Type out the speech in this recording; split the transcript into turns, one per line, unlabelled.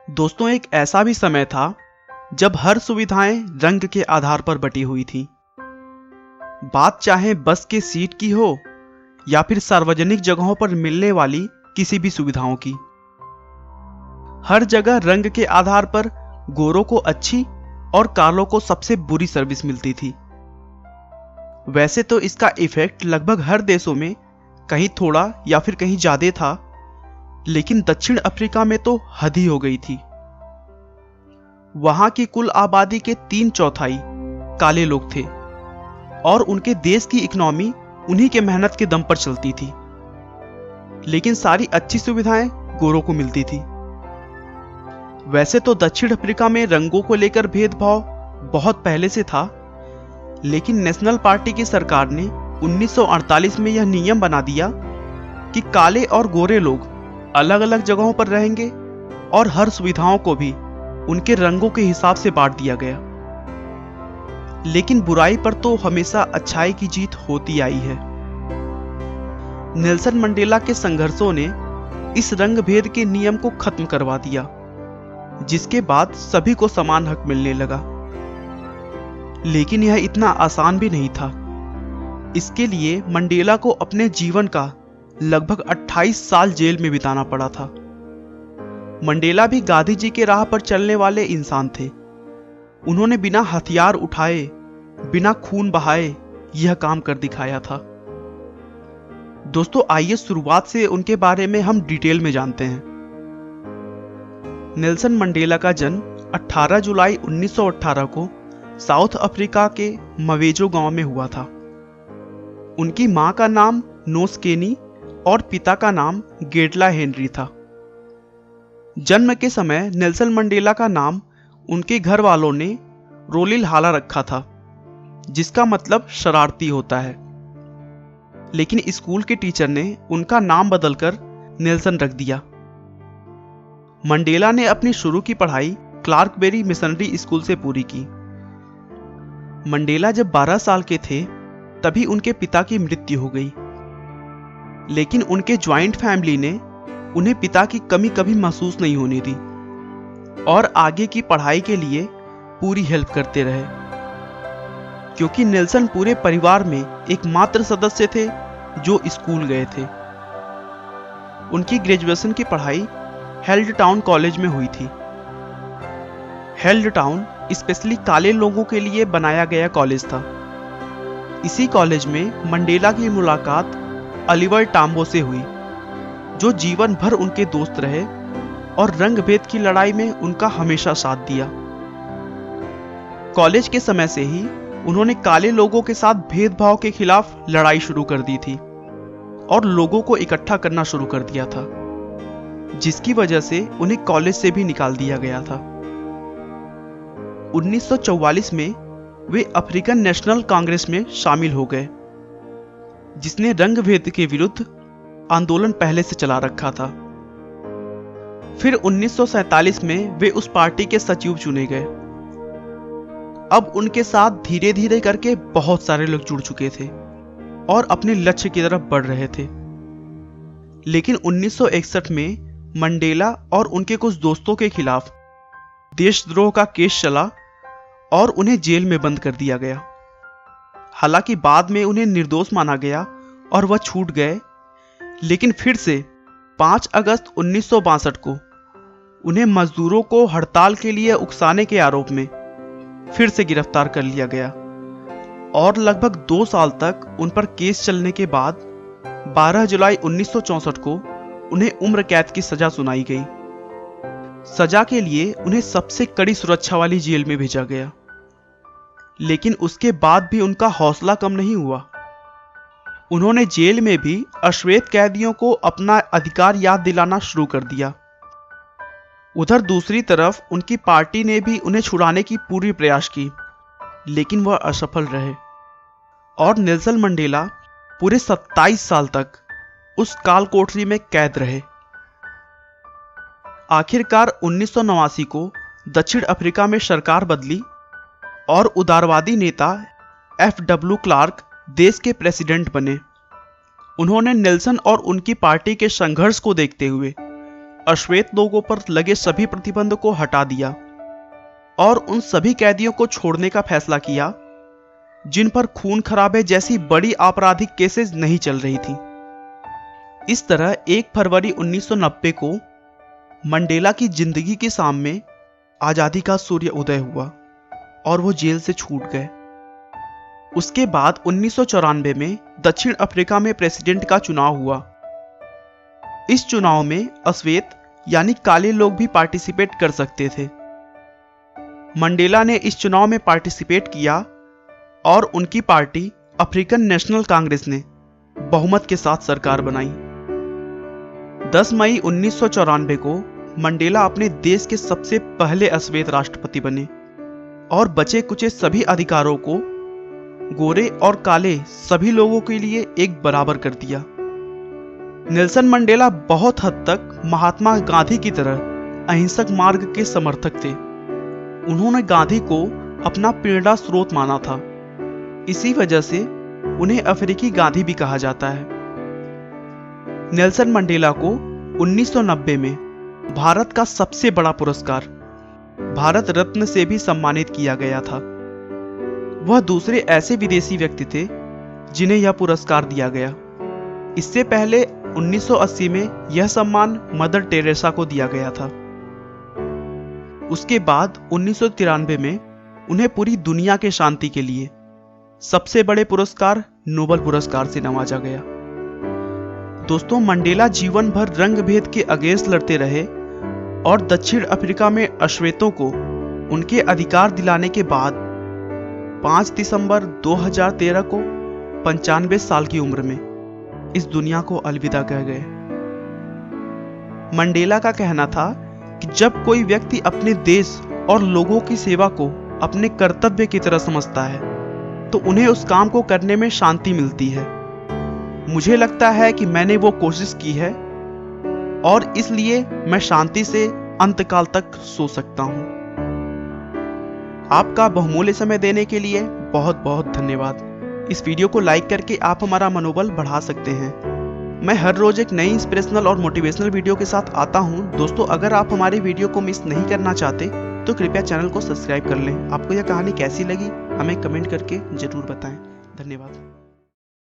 दोस्तों, एक ऐसा भी समय था जब हर सुविधाएं रंग के आधार पर बटी हुई थी। बात चाहे बस के सीट की हो या फिर सार्वजनिक जगहों पर मिलने वाली किसी भी सुविधाओं की, हर जगह रंग के आधार पर गोरों को अच्छी और कालों को सबसे बुरी सर्विस मिलती थी। वैसे तो इसका इफेक्ट लगभग हर देशों में कहीं थोड़ा या फिर कहीं ज्यादा था, लेकिन दक्षिण अफ्रीका में तो हद ही हो गई थी। वहां की कुल आबादी के 3/4 काले लोग थे और उनके देश की इकोनॉमी उन्हीं के मेहनत के दम पर चलती थी। लेकिन सारी अच्छी सुविधाएं गोरों को मिलती थी। वैसे तो दक्षिण अफ्रीका में रंगों को लेकर भेदभाव बहुत पहले से था, लेकिन नेशनल पार्टी की सरकार ने 1948 में यह नियम बना दिया कि काले और गोरे लोग अलग अलग जगहों पर रहेंगे और हर सुविधाओं को भी उनके रंगों के हिसाब से बांट दिया गया। लेकिन बुराई पर तो हमेशा अच्छाई की जीत होती आई है। नेल्सन मंडेला के संघर्षों ने इस रंग भेद के नियम को खत्म करवा दिया, जिसके बाद सभी को समान हक मिलने लगा। लेकिन यह इतना आसान भी नहीं था। इसके लिए मंडेला को अपने जीवन का लगभग 28 साल जेल में बिताना पड़ा था। मंडेला भी गांधी जी के राह पर चलने वाले इंसान थे। उन्होंने बिना हथियार उठाए, बिना खून बहाए यह काम कर दिखाया था। दोस्तों, आइए शुरुआत से उनके बारे में हम डिटेल में जानते हैं। नेल्सन मंडेला का जन्म 18 जुलाई 1918 को साउथ अफ्रीका के मवेजो गांव में हुआ था। उनकी मां का नाम नोस्केनी और पिता का नाम गेटला हेनरी था। जन्म के समय नेल्सन मंडेला का नाम उनके घर वालों ने रोलिल हाला रखा था, जिसका मतलब शरारती होता है। लेकिन स्कूल के टीचर ने उनका नाम बदलकर नेल्सन रख दिया। मंडेला ने अपनी शुरू की पढ़ाई क्लार्कबेरी मिशनरी स्कूल से पूरी की। मंडेला जब 12 साल के थे तभी उनके पिता की मृत्यु हो गई। लेकिन उनके ज्वाइंट फैमिली ने उन्हें पिता की कमी कभी महसूस नहीं होने दी और आगे की पढ़ाई के लिए पूरी हेल्प करते रहे। क्योंकि नेल्सन पूरे परिवार में एकमात्र सदस्य थे जो स्कूल गए थे। उनकी ग्रेजुएशन की पढ़ाई हेल्ड टाउन कॉलेज में हुई थी। हेल्ड टाउन स्पेशली काले लोगों के लिए बनाया गया कॉलेज था। इसी कॉलेज में मंडेला की मुलाकात ओलिवर टाम्बो से हुई, जो जीवन भर उनके दोस्त रहे और रंग भेद की लड़ाई में उनका हमेशा साथ दिया। कॉलेज के समय से ही उन्होंने काले लोगों के साथ भेदभाव के खिलाफ लड़ाई शुरू कर दी थी और लोगों को इकट्ठा करना शुरू कर दिया था, जिसकी वजह से उन्हें कॉलेज से भी निकाल दिया गया था। 1944 में वे अफ्रीकन नेशनल कांग्रेस में शामिल हो गए, जिसने रंग भेद के विरुद्ध आंदोलन पहले से चला रखा था। फिर 1947 में वे उस पार्टी के सचिव चुने गए। अब उनके साथ धीरे धीरे करके बहुत सारे लोग जुड़ चुके थे और अपने लक्ष्य की तरफ बढ़ रहे थे। लेकिन 1961 में मंडेला और उनके कुछ दोस्तों के खिलाफ देशद्रोह का केस चला और उन्हें जेल में बंद कर दिया गया। हालांकि बाद में उन्हें निर्दोष माना गया और वह छूट गए, लेकिन फिर से 5 अगस्त 1962 को उन्हें मजदूरों को हड़ताल के लिए उकसाने के आरोप में फिर से गिरफ्तार कर लिया गया और लगभग 2 साल तक उन पर केस चलने के बाद 12 जुलाई 1964 को उन्हें उम्र कैद की सजा सुनाई गई। सजा के लिए उन्हें सबसे कड़ी सुरक्षा वाली जेल में भेजा गया। लेकिन उसके बाद भी उनका हौसला कम नहीं हुआ। उन्होंने जेल में भी अश्वेत कैदियों को अपना अधिकार याद दिलाना शुरू कर दिया। उधर दूसरी तरफ उनकी पार्टी ने भी उन्हें छुड़ाने की पूरी प्रयास की, लेकिन वह असफल रहे और नेल्सन मंडेला पूरे 27 साल तक उस काल कोठरी में कैद रहे। आखिरकार 1989 को दक्षिण अफ्रीका में सरकार बदली और उदारवादी नेता FW क्लार्क देश के प्रेसिडेंट बने। उन्होंने नेल्सन और उनकी पार्टी के संघर्ष को देखते हुए अश्वेत लोगों पर लगे सभी प्रतिबंध को हटा दिया और उन सभी कैदियों को छोड़ने का फैसला किया जिन पर खून खराबे जैसी बड़ी आपराधिक केसेस नहीं चल रही थी। इस तरह 1 फरवरी 1990 को मंडेला की जिंदगी के सामने आजादी का सूर्य उदय हुआ और वो जेल से छूट गए। उसके बाद 1994 में दक्षिण अफ्रीका में प्रेसिडेंट का चुनाव हुआ। इस चुनाव में अश्वेत यानी काले लोग भी पार्टिसिपेट कर सकते थे। मंडेला ने इस चुनाव में पार्टिसिपेट किया और उनकी पार्टी अफ्रीकन नेशनल कांग्रेस ने बहुमत के साथ सरकार बनाई। 10 मई 1994 को मंडेला अपने देश के सबसे पहले अश्वेत राष्ट्रपति बने और बचे कुचे सभी अधिकारों को गोरे और काले सभी लोगों के लिए एक बराबर कर दिया। नेल्सन मंडेला बहुत हद तक महात्मा गांधी की तरह अहिंसक मार्ग के समर्थक थे। उन्होंने गांधी को अपना प्रेरणा स्रोत माना था। इसी वजह से उन्हें अफ्रीकी गांधी भी कहा जाता है। नेल्सन मंडेला को 1990 में भारत का सबसे बड़ा पुरस्कार भारत रत्न से भी सम्मानित किया गया था। वह दूसरे ऐसे विदेशी व्यक्ति थे जिन्हें यह पुरस्कार दिया गया। इससे पहले 1980 में यह सम्मान मदर टेरेसा को दिया गया था। उसके बाद 1993 में उन्हें पूरी दुनिया के शांति के लिए सबसे बड़े पुरस्कार नोबेल पुरस्कार से नवाजा गया। दोस्तों, मंडेला जीवन भर रंग भेद के अगेंस्ट लड़ते रहे और दक्षिण अफ्रीका में अश्वेतों को उनके अधिकार दिलाने के बाद 5 दिसंबर 2013 को 95 साल की उम्र में इस दुनिया को अलविदा कह गए। मंडेला का कहना था कि जब कोई व्यक्ति अपने देश और लोगों की सेवा को अपने कर्तव्य की तरह समझता है तो उन्हें उस काम को करने में शांति मिलती है। मुझे लगता है कि मैंने वो कोशिश की है और इसलिए मैं शांति से अंतकाल तक सो सकता हूं। आपका बहुमूल्य समय देने के लिए बहुत बहुत धन्यवाद। इस वीडियो को लाइक करके आप हमारा मनोबल बढ़ा सकते हैं। मैं हर रोज एक नई इंस्पिरेशनल और मोटिवेशनल वीडियो के साथ आता हूं। दोस्तों, अगर आप हमारे वीडियो को मिस नहीं करना चाहते तो कृपया चैनल को सब्सक्राइब कर लें। आपको यह कहानी कैसी लगी हमें कमेंट करके जरूर बताएं। धन्यवाद।